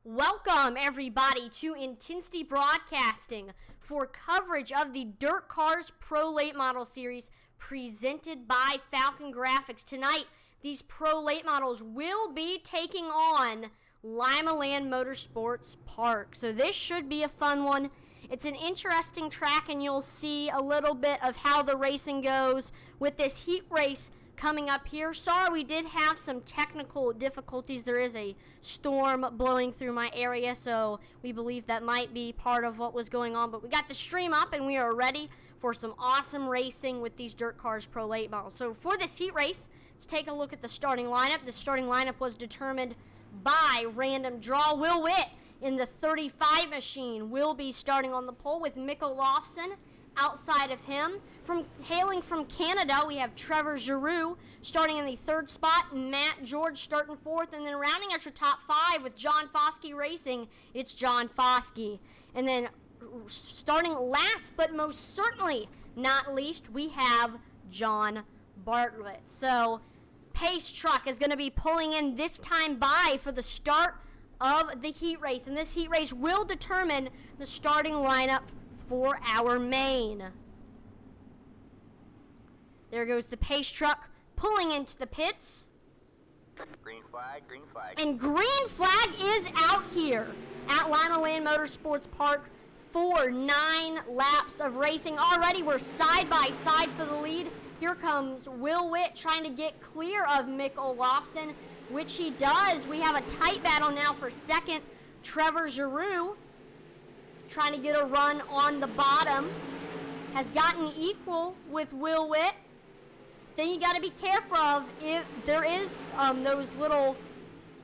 Welcome, everybody, to Intensity Broadcasting for coverage of the DIRTKars Pro Late Model Series presented by Falcon Grafix. Tonight, these Pro Late Models will be taking on Limaland Motorsports Park. So this should be a fun one. It's an interesting track, and you'll see a little bit of how the racing goes with this heat race coming up here. Sorry, we did have some technical difficulties. There is a storm blowing through my area, so we believe that might be part of what was going on. But we got the stream up, and we are ready for some awesome racing with these DIRTKars Pro Late Models. So for this heat race, let's take a look at the starting lineup. The starting lineup was determined by random draw. Will Witt in the 35 machine will be starting on the pole with Mikkel Lofsen outside of him. Hailing from Canada, we have Trevor Giroux starting in the third spot, Matt George starting fourth, and then rounding out your top five with John Foskey Racing, it's John Foskey. And then starting last but most certainly not least, we have John Bartlett. So Pace Truck is going to be pulling in this time by for the start of the heat race, and this heat race will determine the starting lineup for our main. There goes the Pace Truck pulling into the pits. Green flag, green flag. And green flag is out here at Limaland Motorsports Park for 9 laps of racing. Already we're side by side for the lead. Here comes Will Witt trying to get clear of Mikkel Lofsen, which he does. We have a tight battle now for second. Trevor Giroux trying to get a run on the bottom. Has gotten equal with Will Witt. Then you got to be careful of if there is those little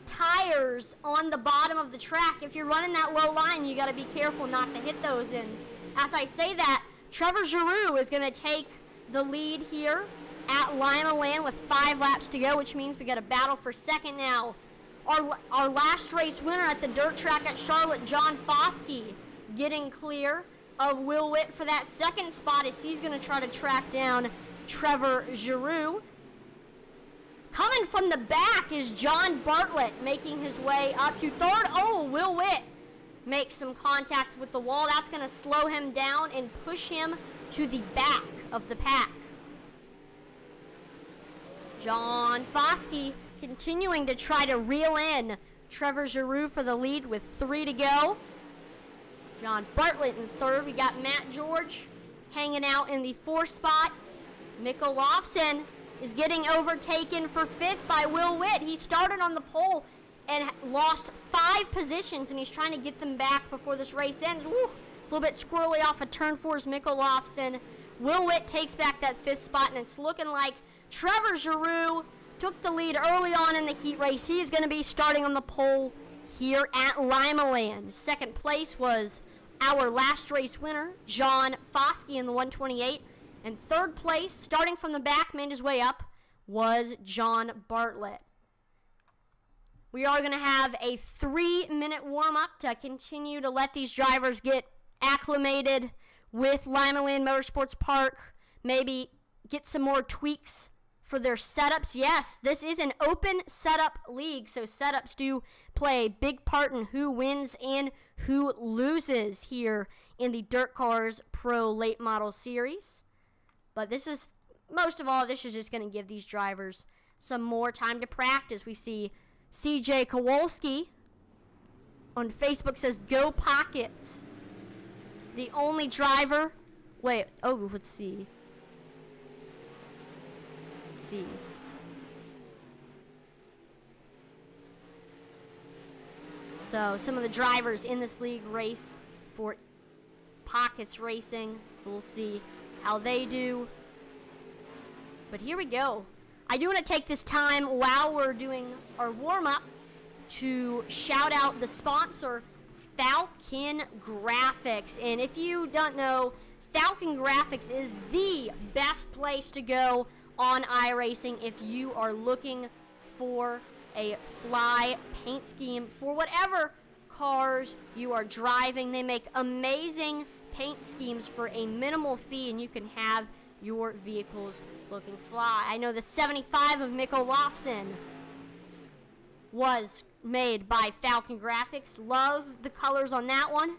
tires on the bottom of the track. If you're running that low line, you got to be careful not to hit those in. As I say that, Trevor Giroux is going to take the lead here at Limaland with 5 laps to go, which means we got a battle for second now. Our last race winner at the dirt track at Charlotte, John Foskey, getting clear of Will Witt for that second spot as he's going to try to track down Trevor Giroux. Coming from the back is John Bartlett making his way up to third. Oh, Will Witt makes some contact with the wall. That's going to slow him down and push him to the back of the pack. John Foskey continuing to try to reel in Trevor Giroux for the lead with 3 to go. John Bartlett in third. We got Matt George hanging out in the 4th spot. Mikkel Lofsen is getting overtaken for 5th by Will Witt. He started on the pole and lost 5 positions, and he's trying to get them back before this race ends. Woo, a little bit squirrely off of turn 4's Mikkel Lofsen. Will Witt takes back that 5th spot, and it's looking like Trevor Giroux took the lead early on in the heat race. He's going to be starting on the pole here at Limaland. Second place was our last race winner, John Foskey in the 128. And third place, starting from the back, made his way up, was John Bartlett. We are going to have a 3-minute warm-up to continue to let these drivers get acclimated with Limaland Motorsports Park. Maybe get some more tweaks for their setups. Yes, this is an open setup league, so setups do play a big part in who wins and who loses here in the DIRTKars Pro Late Model Series. But this is, most of all, this is just going to give these drivers some more time to practice. We see CJ Kowalski on Facebook says, "Go Pockets." The only driver, let's see. So some of the drivers in this league race for Pockets Racing. So we'll see how they do. But here we go. I do want to take this time while we're doing our warm-up to shout out the sponsor, Falcon Grafix. And if you don't know, Falcon Grafix is the best place to go on iRacing if you are looking for a fly paint scheme for whatever cars you are driving. They make amazing paint schemes for a minimal fee, and you can have your vehicles looking fly. I know the 75 of Mikkel Lofsen was made by Falcon Grafix. Love the colors on that one.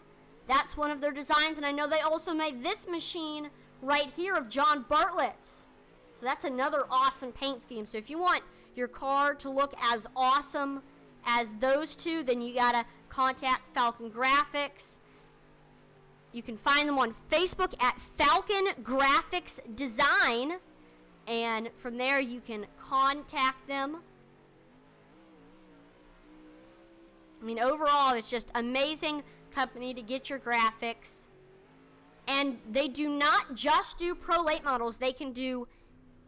That's one of their designs, and I know they also made this machine right here of John Bartlett's. So that's another awesome paint scheme. So if you want your car to look as awesome as those two, then you gotta contact Falcon Grafix. You can find them on Facebook at Falcon Grafix Design, and from there you can contact them. I mean, overall, it's just amazing company to get your graphics. And they do not just do pro late models. They can do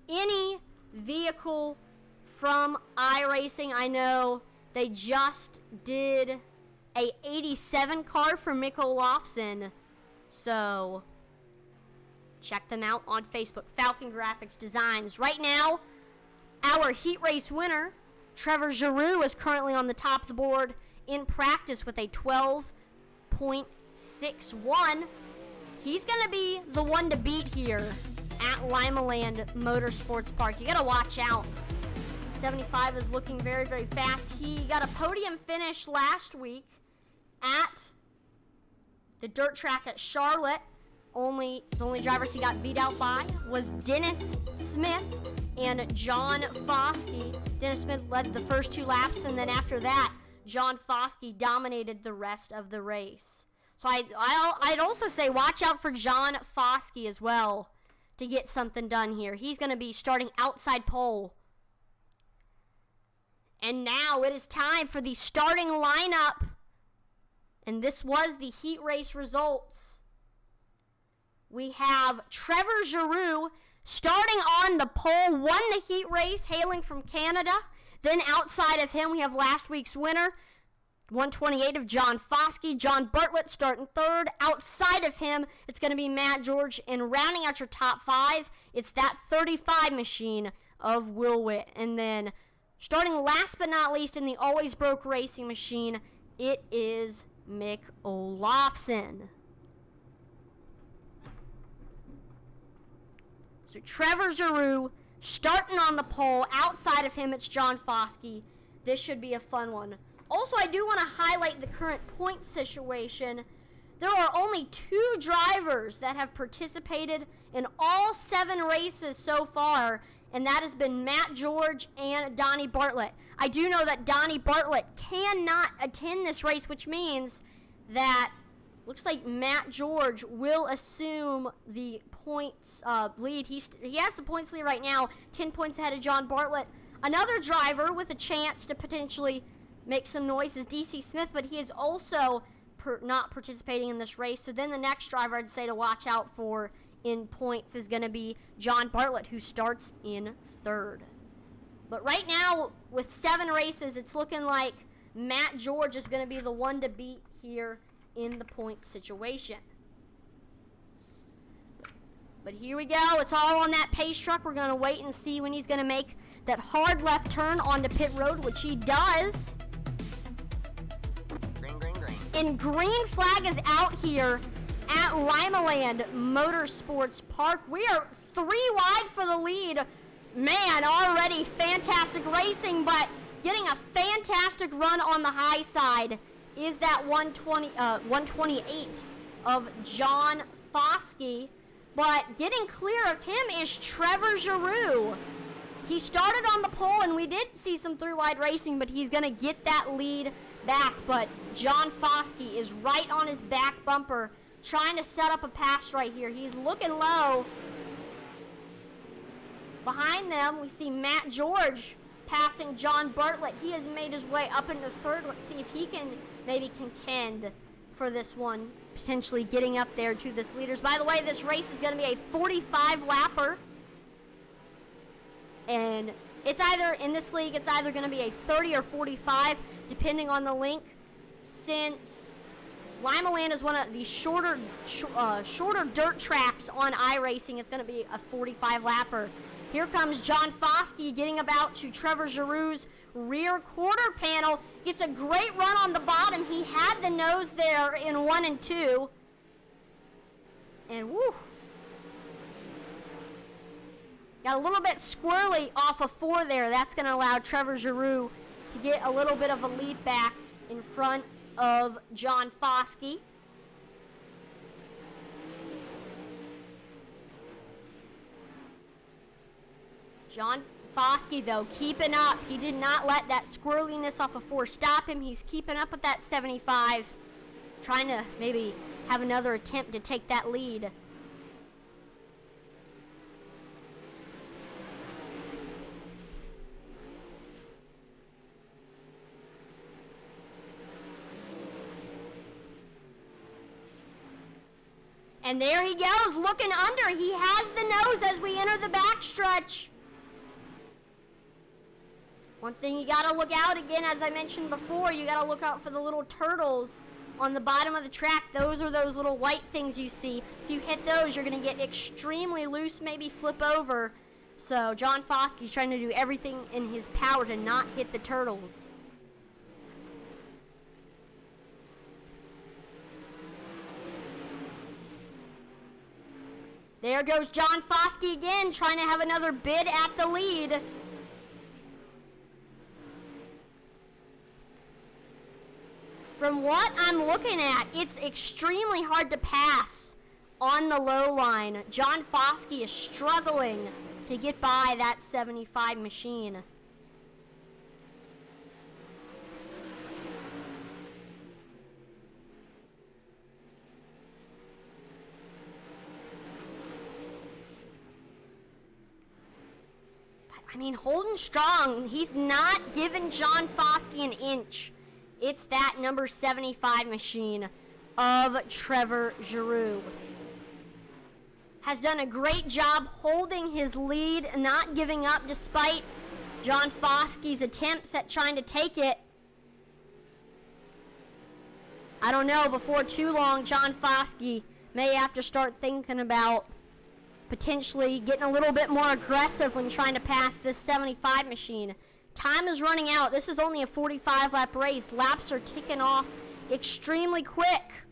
any vehicle from iRacing. I know they just did a 87 car for Mick Olofsson. So check them out on Facebook, Falcon Grafix Designs. Right now, our heat race winner, Trevor Giroux, is currently on the top of the board in practice with a 12.61. He's going to be the one to beat here at Limaland Motorsports Park. You got to watch out. 75 is looking very, very fast. He got a podium finish last week at the dirt track at Charlotte. The only drivers he got beat out by was Dennis Smith and John Foskey. Dennis Smith led the first 2 laps, and then after that, John Foskey dominated the rest of the race. So I'd also say watch out for John Foskey as well to get something done here. He's going to be starting outside pole. And now it is time for the starting lineup. And this was the heat race results. We have Trevor Giroux starting on the pole, won the heat race, hailing from Canada. Then outside of him, we have last week's winner, 128 of John Foskey. John Bartlett starting third. Outside of him, it's going to be Matt George. And rounding out your top 5, it's that 35 machine of Will Witt. And then starting last but not least in the Always Broke Racing machine, it is Mick Olofsson. So Trevor Giroux starting on the pole. Outside of him, it's John Foskey. This should be a fun one. Also, I do want to highlight the current point situation. There are only 2 drivers that have participated in all 7 races so far, and that has been Matt George and Donnie Bartlett. I do know that Donnie Bartlett cannot attend this race, which means that looks like Matt George will assume the points lead. He has the points lead right now, 10 points ahead of John Bartlett. Another driver with a chance to potentially make some noise is DC Smith, but he is also not participating in this race. So then the next driver I'd say to watch out for in points is going to be John Bartlett, who starts in third. But right now, with 7 races, it's looking like Matt George is going to be the one to beat here in the point situation. But here we go. It's all on that pace truck. We're going to wait and see when he's going to make that hard left turn onto pit road, which he does. Green, green, green. And green flag is out here at Limaland Motorsports Park. We are 3 wide for the lead. Man, already fantastic racing, but getting a fantastic run on the high side is that 128 of John Foskey. But getting clear of him is Trevor Giroux. He started on the pole, and we did see some 3 wide racing, but he's going to get that lead back. But John Foskey is right on his back bumper, trying to set up a pass right here. He's looking low. Behind them, we see Matt George passing John Bartlett. He has made his way up into third. Let's see if he can maybe contend for this one, potentially getting up there to this leaders. By the way, this race is going to be a 45-lapper. And it's either, in this league, it's either going to be a 30 or 45, depending on the link. Since Limaland is one of the shorter dirt tracks on iRacing, it's going to be a 45-lapper. Here comes John Foskey getting about to Trevor Giroux's rear quarter panel. Gets a great run on the bottom. He had the nose there in 1 and 2. And woo. Got a little bit squirrely off of 4 there. That's going to allow Trevor Giroux to to get a little bit of a lead back in front of John Foskey. John Foskey, though, keeping up. He did not let that squirreliness off of 4 stop him. He's keeping up with that 75, trying to maybe have another attempt to take that lead. And there he goes, looking under. He has the nose as we enter the backstretch. One thing you got to look out, again, as I mentioned before, you got to look out for the little turtles on the bottom of the track. Those are those little white things you see. If you hit those, you're going to get extremely loose, maybe flip over. So John Foskey's trying to do everything in his power to not hit the turtles. There goes John Foskey again, trying to have another bid at the lead. From what I'm looking at, it's extremely hard to pass on the low line. John Foskey is struggling to get by that 75 machine. I mean, holding strong. He's not giving John Foskey an inch. It's that number 75 machine of Trevor Giroux. Has done a great job holding his lead, not giving up despite John Foskey's attempts at trying to take it. I don't know, before too long, John Foskey may have to start thinking about potentially getting a little bit more aggressive when trying to pass this 75 machine. Time is running out. This is only a 45 lap race. Laps are ticking off extremely quick.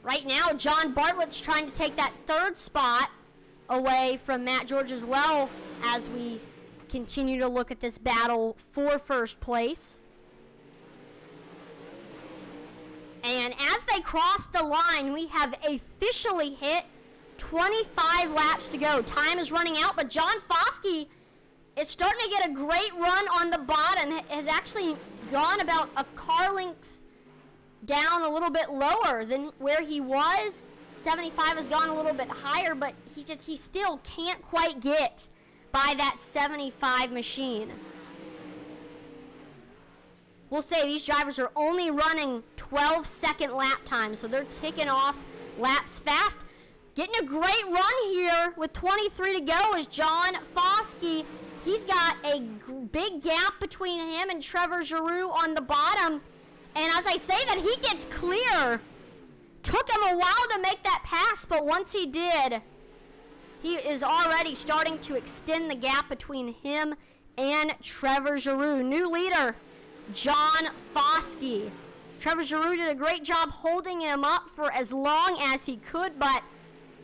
Right now, John Bartlett's trying to take that 3rd spot away from Matt George as well as we continue to look at this battle for 1st place. And as they cross the line, we have officially hit 25 laps to go. Time is running out, but John Foskey is starting to get a great run on the bottom. Has actually gone about a car length down a little bit lower than where he was. 75 has gone a little bit higher, but he still can't quite get by that 75 machine. We'll say these drivers are only running 12-second lap times, so they're ticking off laps fast. Getting a great run here with 23 to go is John Foskey. He's got a big gap between him and Trevor Giroux on the bottom. And as I say that, he gets clear. Took him a while to make that pass, but once he did, he is already starting to extend the gap between him and Trevor Giroux. New leader, John Foskey. Trevor Giroux did a great job holding him up for as long as he could, but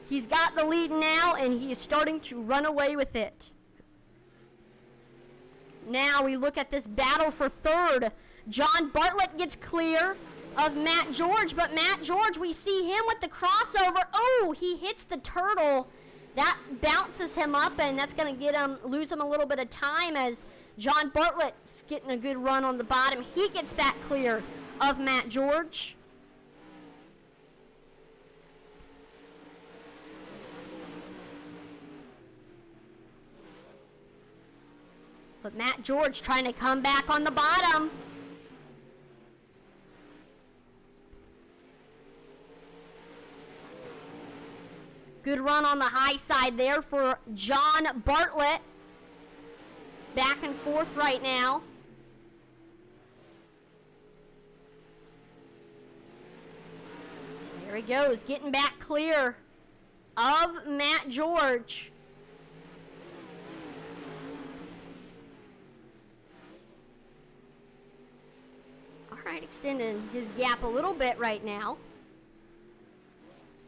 he's got the lead now, and he is starting to run away with it. Now we look at this battle for 3rd. John Bartlett gets clear of Matt George, but Matt George, we see him with the crossover. Oh, he hits the turtle. That bounces him up, and that's going to lose him a little bit of time as John Bartlett's getting a good run on the bottom. He gets back clear of Matt George. But Matt George trying to come back on the bottom. Good run on the high side there for John Bartlett. Back and forth right now. There he he goes, getting back clear of Matt George. All right, extending his gap a little bit right now,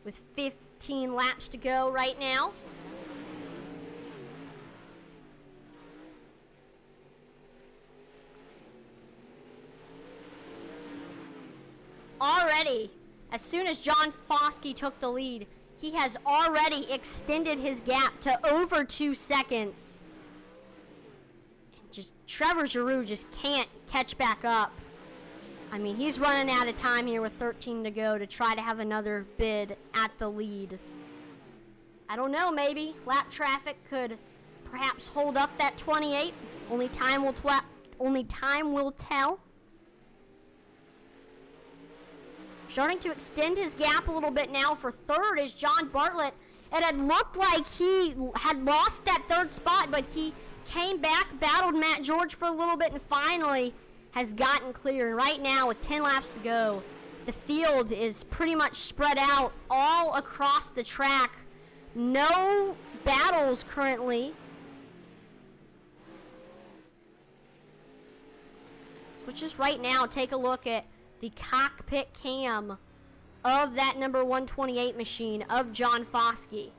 with 15 laps to go right now. Already, as soon as John Foskey took the lead, he has already extended his gap to over 2 seconds. And just Trevor Giroux just can't catch back up. I mean, he's running out of time here with 13 to go to try to have another bid at the lead. I don't know, maybe lap traffic could perhaps hold up that 28. Only time will tell. Starting to extend his gap a little bit now for third is John Bartlett. It had looked like he had lost that third spot, but he came back, battled Matt George for a little bit, and finally has gotten clear. And right now, with 10 laps to go, the field is pretty much spread out all across the track. No battles currently. So let's just right now take a look at the cockpit cam of that number 128 machine of John Foskey.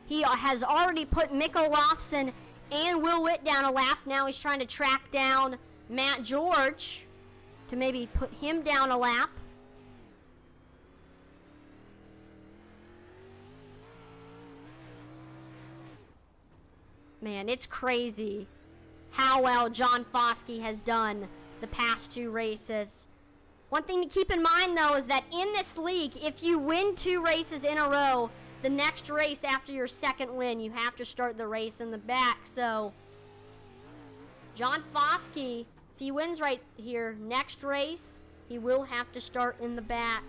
He has already put Mick Olofsson and Will Witt down a lap. Now he's trying to track down Matt George to maybe put him down a lap. Man, it's crazy how well John Foskey has done the past 2 races. One thing to keep in mind, though, is that in this league, if you win 2 races in a row, the next race after your second win, you have to start the race in the back. So, John Foskey, if he wins right here, next race, he will have to start in the back.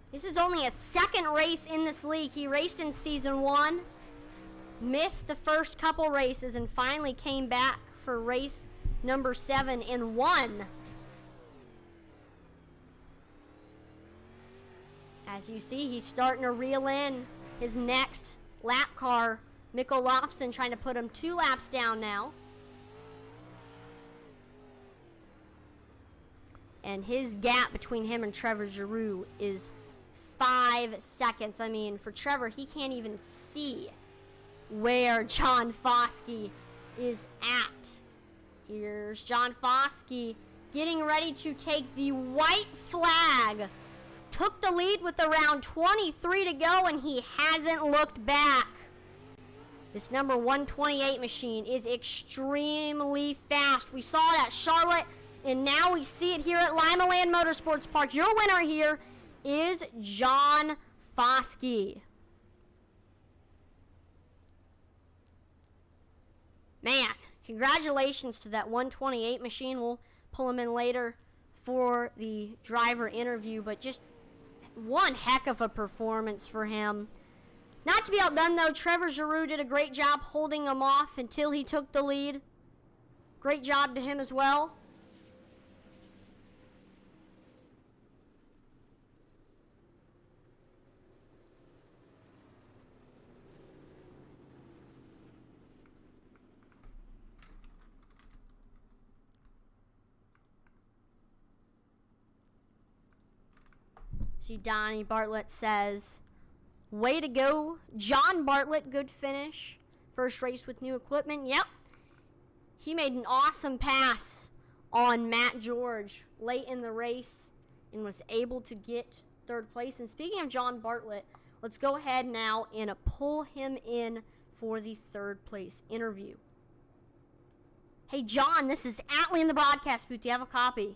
This is only a second race in this league. He raced in season 1, missed the first couple races, and finally came back for race number 7 and won. As you see, he's starting to reel in his next lap car. Mick Olofsson trying to put him 2 laps down now. And his gap between him and Trevor Giroux is 5 seconds. I mean, for Trevor, he can't even see where John Foskey is at. Here's John Foskey getting ready to take the white flag. Took the lead with around 23 to go, and he hasn't looked back. This number 128 machine is extremely fast. We saw it at Charlotte, and now we see it here at Limaland Motorsports Park. Your winner here is John Foskey. Man, congratulations to that 128 machine. We'll pull him in later for the driver interview, but just one heck of a performance for him. Not to be outdone, though, Trevor Giroux did a great job holding him off until he took the lead. Great job to him as well. See, Donnie Bartlett says, way to go, John Bartlett, good finish. First race with new equipment. Yep. He made an awesome pass on Matt George late in the race and was able to get 3rd place. And speaking of John Bartlett, let's go ahead now and pull him in for the 3rd place interview. Hey, John, this is Atlee in the broadcast booth. Do you have a copy?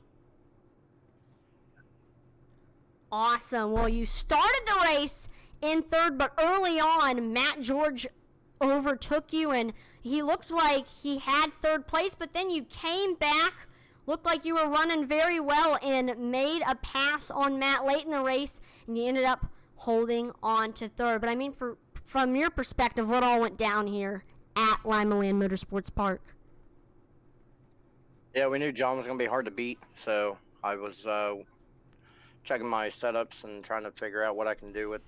Awesome. Well, you started the race in 3rd, but early on, Matt George overtook you, and he looked like he had 3rd place, but then you came back, looked like you were running very well, and made a pass on Matt late in the race, and you ended up holding on to 3rd. But I mean, for from your perspective, what all went down here at Limaland Motorsports Park? Yeah, we knew John was going to be hard to beat, so I was checking my setups and trying to figure out what I can do with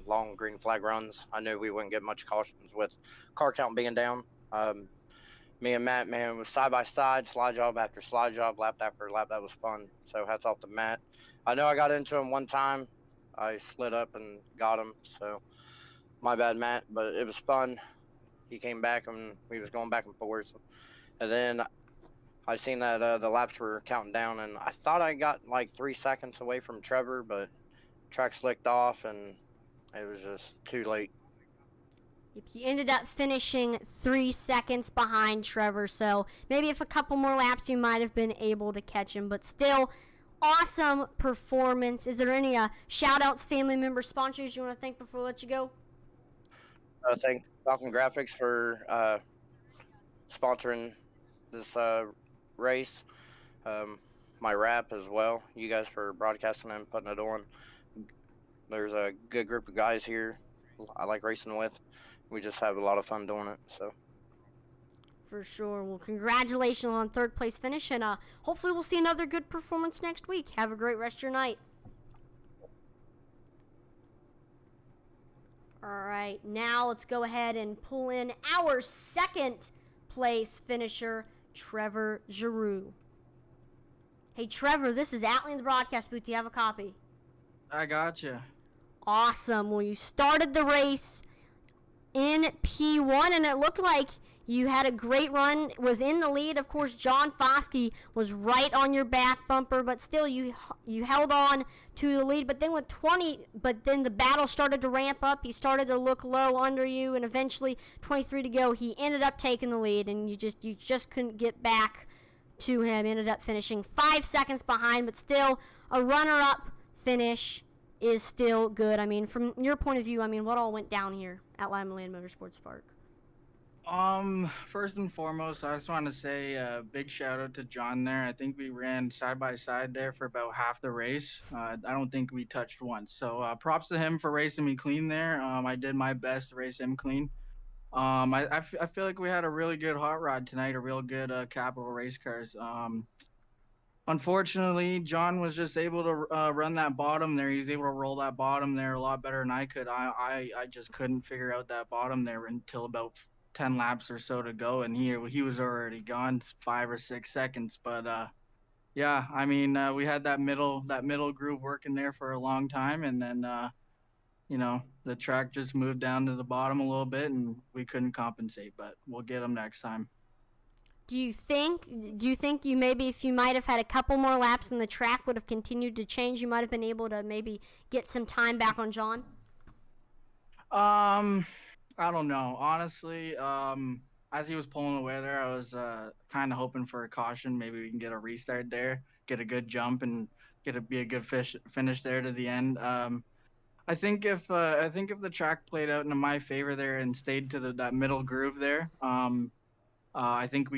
long green flag runs. I knew we wouldn't get much cautions with car count being down. Me and Matt, man, was side by side, slide job after slide job, lap after lap. That was fun. So hats off to Matt. I know I got into him one time. I slid up and got him. So my bad, Matt. But it was fun. He came back and we was going back and forth. And then I seen that the laps were counting down, and I thought I got like 3 seconds away from Trevor, but track slicked off and it was just too late. You ended up finishing 3 seconds behind Trevor, so maybe if a couple more laps you might have been able to catch him, but still, awesome performance. Is there any shout-outs, family members, sponsors you want to thank before we let you go? Thank Falcon Grafix for sponsoring this race. My rap as well. You guys for broadcasting and putting it on. There's a good group of guys here I like racing with. We just have a lot of fun doing it. So for sure. Well, congratulations on third place finish, and hopefully we'll see another good performance next week. Have a great rest of your night. All right, now let's go ahead and pull in our second place finisher, Trevor Giroux. Hey, Trevor, this is Atlee in the broadcast booth. Do you have a copy? I gotcha. Awesome. Well, you started the race in P1, and it looked like you had a great run, was in the lead. Of course, John Foskey was right on your back bumper, but still you held on to the lead. But then the battle started to ramp up. He started to look low under you, and eventually 23 to go, he ended up taking the lead, and you just couldn't get back to him. Ended up finishing 5 seconds behind, but still a runner-up finish is still good. I mean, from your point of view, I mean, what all went down here at Limaland Motorsports Park? First and foremost, I just want to say a big shout out to John there. I think we ran side by side there for about half the race. I don't think we touched once. So props to him for racing me clean there. I did my best to race him clean. I feel like we had a really good hot rod tonight, a real good Capital Race Cars. Unfortunately, John was just able to run that bottom there. He was able to roll that bottom there a lot better than I could. I just couldn't figure out that bottom there until about 10 laps or so to go, and he was already gone 5 or 6 seconds. But yeah, I mean, we had that middle groove working there for a long time, and then the track just moved down to the bottom a little bit, and we couldn't compensate. But we'll get them next time. Do you think you maybe, if you might have had a couple more laps and the track would have continued to change, you might have been able to maybe get some time back on John? I don't know. Honestly, as he was pulling away there, I was kind of hoping for a caution. Maybe we can get a restart there, get a good jump, and be a good finish there to the end. I think if the track played out in my favor there and stayed to that middle groove there, I think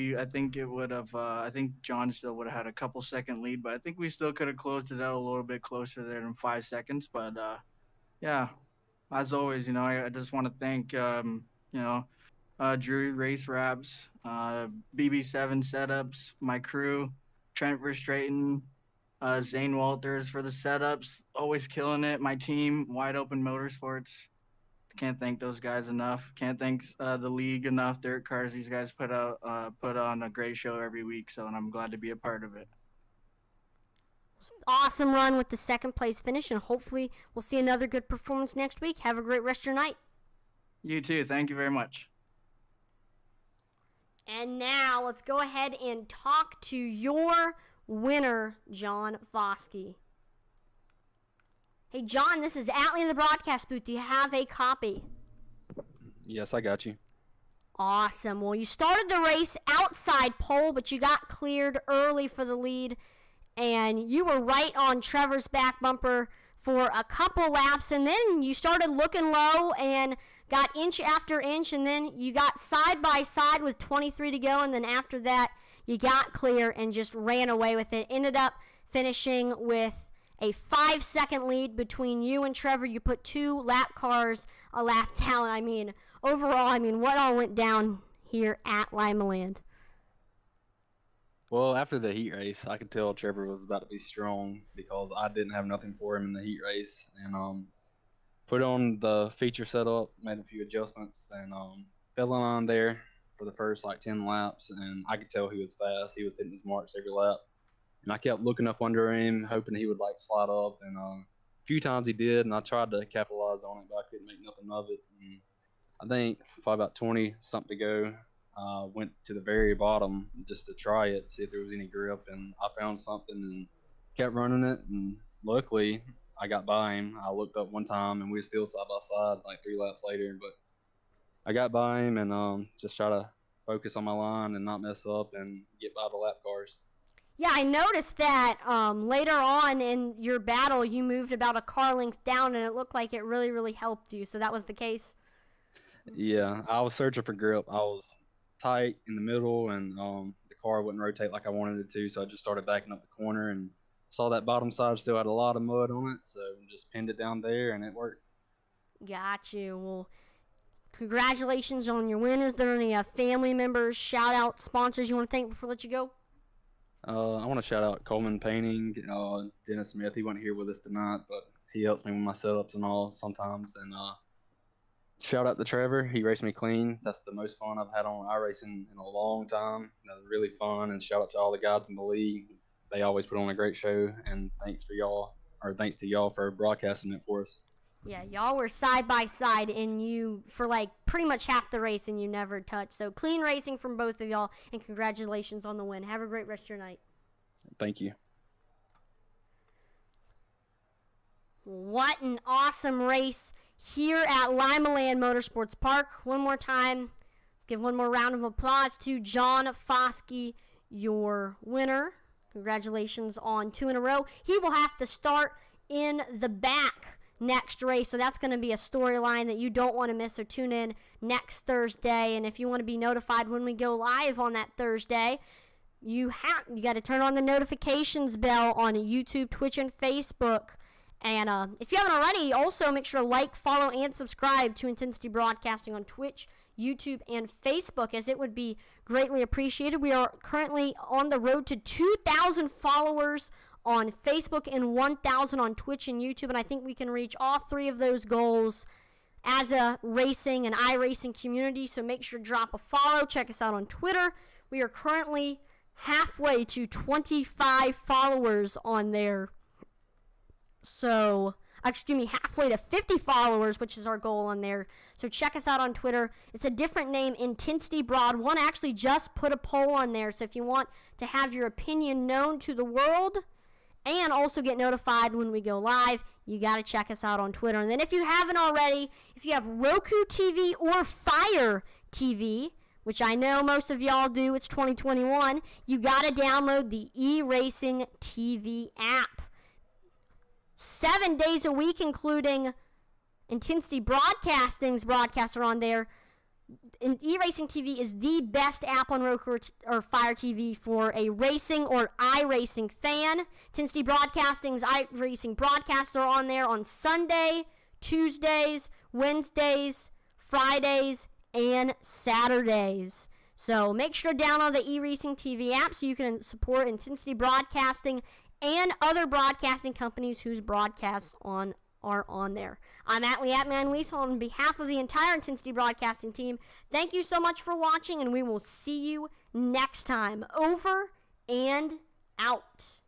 John still would have had a couple second lead, but I think we still could have closed it out a little bit closer there than 5 seconds. But yeah, as always, I just want to thank Drew Race Wraps, BB7 Setups, my crew, Trent Verstraeten, Zane Walters for the setups, always killing it. My team, Wide Open Motorsports. Can't thank those guys enough. Can't thank the league enough. DIRTKars, these guys put on a great show every week, and I'm glad to be a part of it. Awesome run with the second place finish, and hopefully we'll see another good performance next week. Have a great rest of your night. You too. Thank you very much. And now let's go ahead and talk to your winner, John Foskey. Hey, John, this is Atlee in the broadcast booth. Do you have a copy? Yes, I got you. Awesome. Well, you started the race outside pole, but you got cleared early for the lead, and you were right on Trevor's back bumper for a couple laps, and then you started looking low and got inch after inch, and then you got side by side with 23 to go, and then after that, you got clear and just ran away with it. Ended up finishing with a 5-second lead between you and Trevor. You put 2 lap cars a lap down. I mean, overall, what all went down here at Limaland? Well, after the heat race, I could tell Trevor was about to be strong because I didn't have nothing for him in the heat race, and put on the feature setup, made a few adjustments, and fell in on there for the first like 10 laps, and I could tell he was fast. He was hitting his marks every lap, and I kept looking up under him, hoping he would like slide up, and a few times he did, and I tried to capitalize on it, but I couldn't make nothing of it. And I think probably about 20 something to go, went to the very bottom just to try it, see if there was any grip, and I found something and kept running it, and luckily I got by him. I looked up one time and we were still side by side like 3 laps later, but I got by him and just try to focus on my line and not mess up and get by the lap cars. Yeah, I noticed that later on in your battle, you moved about a car length down, and it looked like it really, really helped you. So that was the case? Yeah, I was searching for grip. I was tight in the middle, and the car wouldn't rotate like I wanted it to, so I just started backing up the corner and saw that bottom side still had a lot of mud on it, so just pinned it down there, and it worked. Got you. Well, congratulations on your win. Is there any family members, shout-out sponsors you want to thank before I let you go? I want to shout out Coleman Painting, Dennis Smith. He wasn't here with us tonight, but he helps me with my setups and all sometimes. And shout out to Trevor. He raced me clean. That's the most fun I've had on iRacing in a long time. That was really fun. And shout out to all the guys in the league. They always put on a great show. And thanks to y'all for broadcasting it for us. Yeah, y'all were side by side, and you for like pretty much half the race, and you never touched. So clean racing from both of y'all, and congratulations on the win. Have a great rest of your night. Thank you. What an awesome race here at Limaland Motorsports Park. One more time, let's give one more round of applause to John Foskey, your winner. Congratulations on 2 in a row. He will have to start in the back next race, so that's going to be a storyline that you don't want to miss. So tune in next Thursday, and if you want to be notified when we go live on that Thursday, you got to turn on the notifications bell on YouTube, Twitch, and Facebook. And if you haven't already, also make sure to like, follow, and subscribe to Intensity Broadcasting on Twitch, YouTube, and Facebook, as it would be greatly appreciated. We are currently on the road to 2,000 followers on Facebook and 1,000 on Twitch and YouTube, and I think we can reach all 3 of those goals as a racing and iRacing community. So make sure to drop a follow. Check us out on Twitter. We are currently halfway to 25 followers on there. So, halfway to 50 followers, which is our goal on there. So check us out on Twitter. It's a different name, Intensity Broad. One actually just put a poll on there. So if you want to have your opinion known to the world and also get notified when we go live, you got to check us out on Twitter. And then if you haven't already, if you have Roku TV or Fire TV, which I know most of y'all do, it's 2021, you got to download the eRacing TV app. 7 days a week, including Intensity Broadcasting's broadcasts are on there. And eRacing TV is the best app on Roku or Fire TV for a racing or iRacing fan. Intensity Broadcasting's iRacing broadcasts are on there on Sunday, Tuesdays, Wednesdays, Fridays, and Saturdays. So make sure to download the eRacing TV app so you can support Intensity Broadcasting and other broadcasting companies whose broadcasts are on there. I'm Atlee Atman-Weiss on behalf of the entire Intensity Broadcasting team. Thank you so much for watching, and we will see you next time. Over and out.